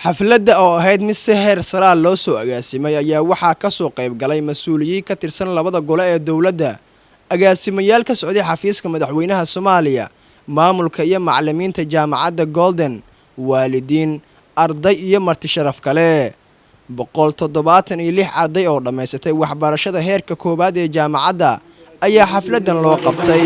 xafladda oo ahayd mid si heer sare loo soo agaasimay ayaa waxaa ka soo qayb galay mas'uuliyiin ka tirsan labada gole ee dawladda, agaasimayaal ka socday xafiiska madaxweynaha Soomaaliya, maamulka iyo macallimiinta jaamacadda Golden, waalidiin, arday iyo marti sharaf kale. 176 arday oo dhameysatay waxbarashada heerka koobaad ee jaamacadda ayaa xafladan loo qabtay.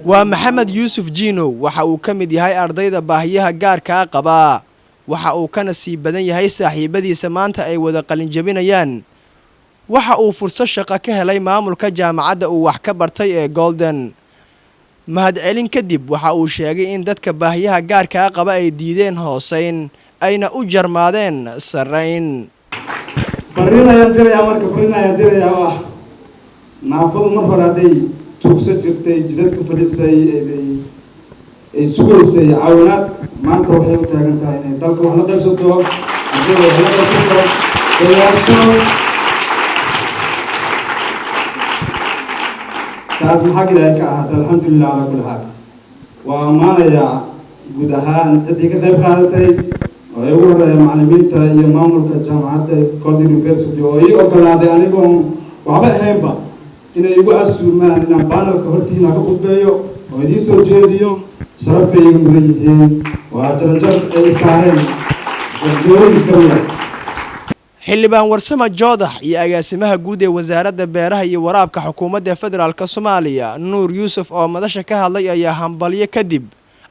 waa Maxamed Yuusuf Jiino waxa uu ka mid yahay ardayda baahiyaha gaarka ah qaba, waxa uu ka nasiib badan yahay saaxiibadiisa maanta ay wada qalin jabinayaan. waxa uu fursad shaqo ka helay maamulka jaamacadda uu wax ka bartay ee Golden. mahadcelin kadib waxa uu sheegay in dadka baahiyaha gaarka ah qaba ay diideen hooseyn ayna u jarmaadeen sareyn. naafadu mar hore hadday tuugsan jirtay jidadka fadhiisay ay sugaysay caawinaad maanta waxay u taagan tahay inay dalka wax la qaybsato ardayda wax la qaybsato dayaarsho taas maxaa ilaahay ka ahaata alxamdulilah ala kulli xaal waa ammaanayaa guud ahaan ciddii ka qayb qaadatay oo ay ugu horeeya macallimiinta iyo maamulka jaamacadda Golden University oo ii ogolaaday anigoon waxba ahaynba inay igu asuumaan inaan baanalka hortiina ka qudbeeyo oo idiin soo jeediyo sharaf ay igu mudan yihiin waa jaranjar ay saareen dadweyne kamida. xildhibaan Warsame Joodax iyo agaasimaha guud ee wasaaradda beeraha iyo waraabka xukuumadda federaalka Soomaaliya Nuur Yuusuf oo madasha ka hadlay ayaa hambalyo kadib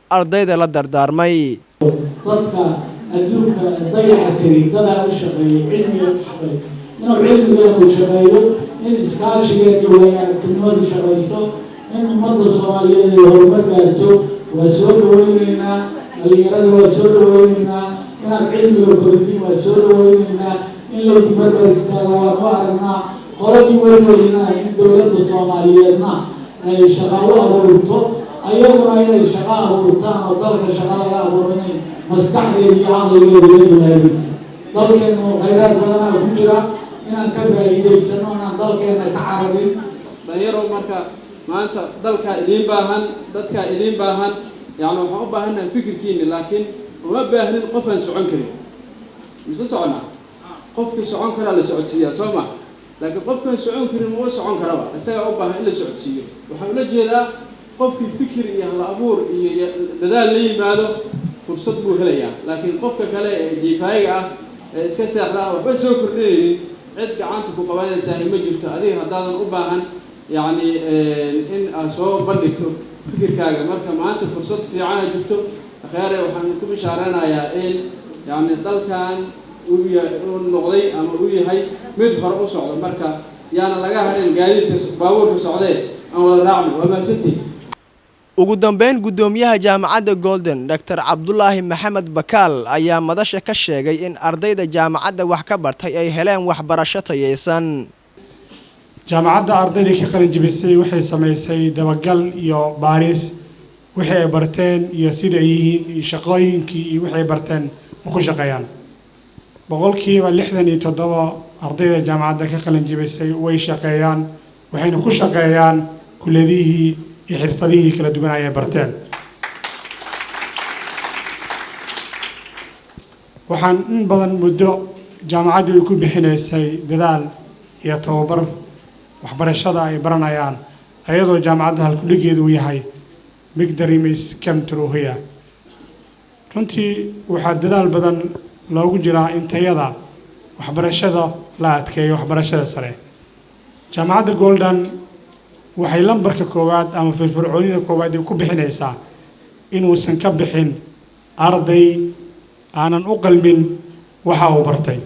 ardayda la dardaarmay. dadka adduunka dayaxa tiray dada u shaqeeyay cilmiga u shaqeeyay inuu cilmiga u shaqeeyo in iskaashiga iyo wanaagtinimadu shaqeyso in ummadda Soomaaliyeed ay horumar gaarto waa soo dhaweynaynaa dhalinyarada waa soo dhaweynaynaa inaan cilmiga kordhin waa soo dhaweynaynaa in la dibadda istaago waa ku aragnaa qoladii weynayna in dowladda Soomaaliyeedna ay shaqo abuurto ayaguna inay shaqo abuurtaan oo dalka shaqo laga abuuro inay maskaxdeeda iyo caqligeeda la yimaadeen dalkeenu khayraad badan ku jira inaan ka faa'iidaysano inaan dalkeena ka carabin dhalinyaro marka maanta dalka idin baahan dadka idin baahan yani waxaan u baahanahay fikirkiina laakiin uma baahnin qof aan socon karin mise socona qofka socon kara la socodsiiyaa soo ma laakiin qofka socon karin ma socon karaba isaga u baahan in la socodsiiyo waxaan la jeedaa qofkii fikir iyo hal abuur iyo dadaal la yimaado fursad buu helayaa laakiin qofka kale ee jiifayga ah ee iska seexda waxba soo kordhinaynin cid gacanta ku qabanaysa ma jirto adiga hadaadan u baahan yani in aad soo bandhigto fikirkaaga marka maanta fursad fiican jirto khayr waxaan ku bishaaranayaa in yani dalkan uu noqday ama uu yahay mid hor u socdo marka yaana laga harin gaadiidka baabuurka socday aan wada raacno waa maasantii. ugu dambeyn gudoomiyaha jaamacadda Golden Dr. Cabdullaahi Maxamed Bakaal ayaa madasha ka sheegay in ardayda jaamacadda wax ka bartay ay heleen waxbarasho tayeysan. jaamacadda ardayda ka qalin jabisay waxay sameysay dabagal iyo baaris wixii ay barteen iyo sida ay yihiin iyo shaqooyinkii iyo wixii ay barteen ku shaqeeyaan. boqolkiiba 67 ardayda jaamacadda ka qalin jabisay way shaqeeyaan waxayna ku shaqeeyaan kulliyadihii iyo xirfadihii kala duwan ay barteen. waxaan in badan muddo jaamacaddu ay ku bixinaysay dadaal iyo tababar waxbarashada ay baranayaan ayadoo jaamacadda halkudhigeedu uu yahay big dreams come true here. runtii waxaa dadaal badan loogu jiraa in tayada waxbarashada la adkeeyo waxbarashada sare. jaamacadda Golden waxay lambarka koowaad ama firfircoonida koowaad ku bixinaysaa inuusan ka bixin arday aanan u qalmin waxa uu bartay.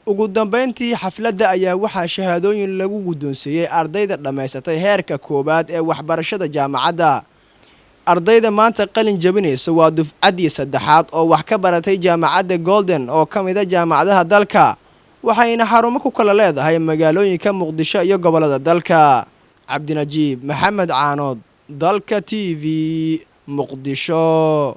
ugu dambeyntii xafladda ayaa waxaa shahaadooyin lagu guddoonsiiyay ardayda dhameysatay heerka koobaad ee waxbarashada jaamacadda. ardayda maanta qalin jabinaysa waa dufcaddii saddexaad oo wax ka baratay jaamacadda Golden oo ka mid ah jaamacadaha dalka waxayna xarumo ku kala leedahay magaalooyinka Muqdisho iyo gobolada dalka. Cabdinajiib Maxamed Caanood, Dalka TV, Muqdisho.